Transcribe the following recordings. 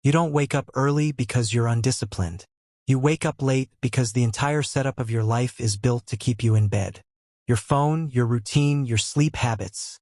You don't wake up early because you're undisciplined. You wake up late because the entire setup of your life is built to keep you in bed. Your phone, your routine, your sleep habits.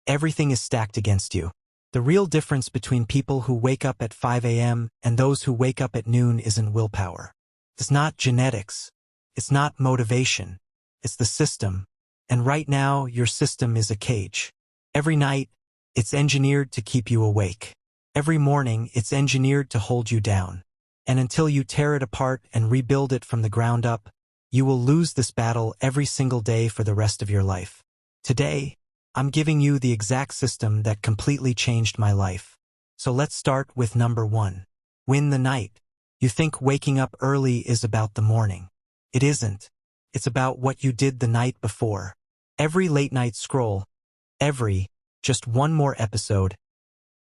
Everything is stacked against you. The real difference between people who wake up at 5 a.m. and those who wake up at noon isn't willpower. It's not genetics. It's not motivation. It's the system. And right now, your system is a cage. Every night, it's engineered to keep you awake. Every morning, it's engineered to hold you down. And until you tear it apart and rebuild it from the ground up, you will lose this battle every single day for the rest of your life. Today, I'm giving you the exact system that completely changed my life. So let's start with number 1. Win the night. You think waking up early is about the morning. It isn't. It's about what you did the night before. Every late night scroll, just one more episode,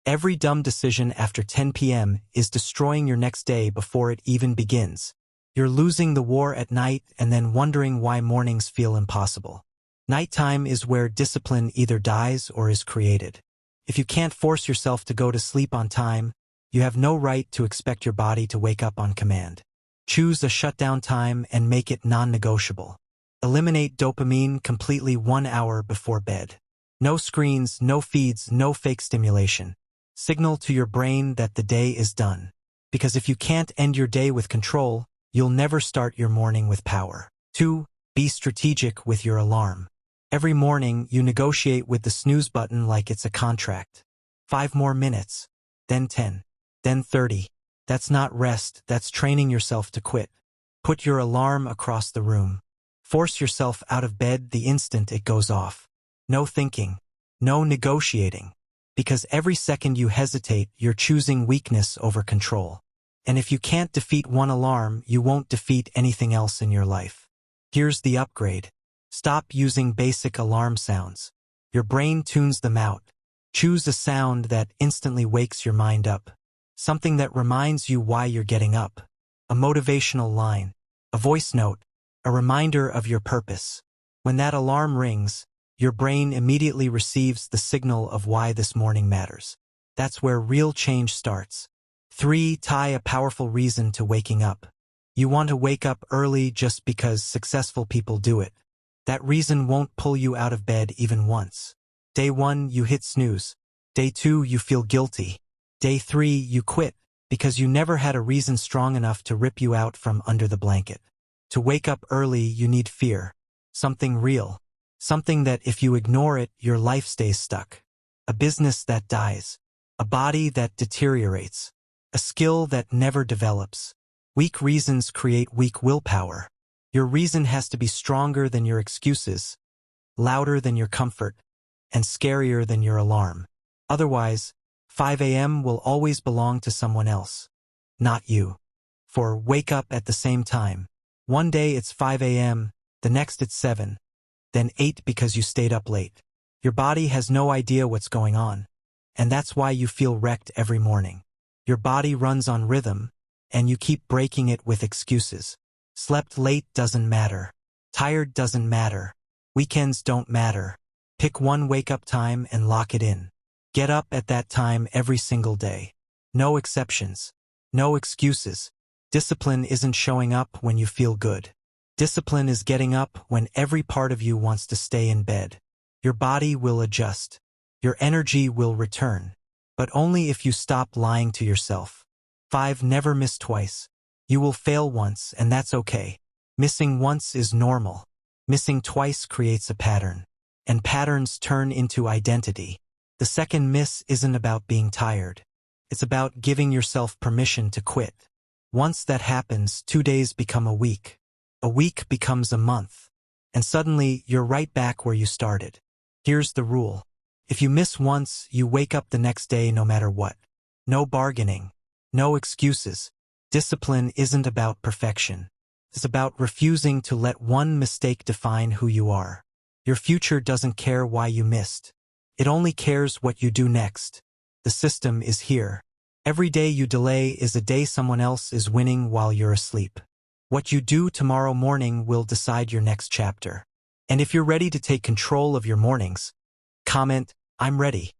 every dumb decision after 10 p.m. is destroying your next day before it even begins. You're losing the war at night and then wondering why mornings feel impossible. Nighttime is where discipline either dies or is created. If you can't force yourself to go to sleep on time, you have no right to expect your body to wake up on command. Choose a shutdown time and make it non-negotiable. Eliminate dopamine completely 1 hour before bed. No screens, no feeds, no fake stimulation. Signal to your brain that the day is done. Because if you can't end your day with control, you'll never start your morning with power. 2. Be strategic with your alarm. Every morning, you negotiate with the snooze button like it's a contract. 5 more minutes, then 10, then 30. That's not rest, that's training yourself to quit. Put your alarm across the room. Force yourself out of bed the instant it goes off. No thinking, no negotiating. Because every second you hesitate, you're choosing weakness over control. And if you can't defeat one alarm, you won't defeat anything else in your life. Here's the upgrade. Stop using basic alarm sounds. Your brain tunes them out. Choose a sound that instantly wakes your mind up. Something that reminds you why you're getting up. A motivational line, a voice note, a reminder of your purpose. When that alarm rings, your brain immediately receives the signal of why this morning matters. That's where real change starts. 3. Tie a powerful reason to waking up. You want to wake up early just because successful people do it. That reason won't pull you out of bed even once. Day 1, you hit snooze. Day 2, you feel guilty. Day 3, you quit, because you never had a reason strong enough to rip you out from under the blanket. To wake up early, you need fear. Something real. Something that if you ignore it, your life stays stuck. A business that dies. A body that deteriorates. A skill that never develops. Weak reasons create weak willpower. Your reason has to be stronger than your excuses, louder than your comfort, and scarier than your alarm. Otherwise, 5 a.m. will always belong to someone else, not you. For wake up at the same time. One day it's 5 a.m., the next it's 7, then 8 because you stayed up late. Your body has no idea what's going on, and that's why you feel wrecked every morning. Your body runs on rhythm, and you keep breaking it with excuses. Slept late doesn't matter. Tired doesn't matter. Weekends don't matter. Pick one wake-up time and lock it in. Get up at that time every single day. No exceptions. No excuses. Discipline isn't showing up when you feel good. Discipline is getting up when every part of you wants to stay in bed. Your body will adjust. Your energy will return. But only if you stop lying to yourself. 5. Never miss twice. You will fail once, and that's okay. Missing once is normal. Missing twice creates a pattern. And patterns turn into identity. The second miss isn't about being tired. It's about giving yourself permission to quit. Once that happens, 2 days become a week. A week becomes a month. And suddenly, you're right back where you started. Here's the rule. If you miss once, you wake up the next day no matter what. No bargaining. No excuses. Discipline isn't about perfection. It's about refusing to let one mistake define who you are. Your future doesn't care why you missed. It only cares what you do next. The system is here. Every day you delay is a day someone else is winning while you're asleep. What you do tomorrow morning will decide your next chapter. And if you're ready to take control of your mornings, comment, "I'm ready."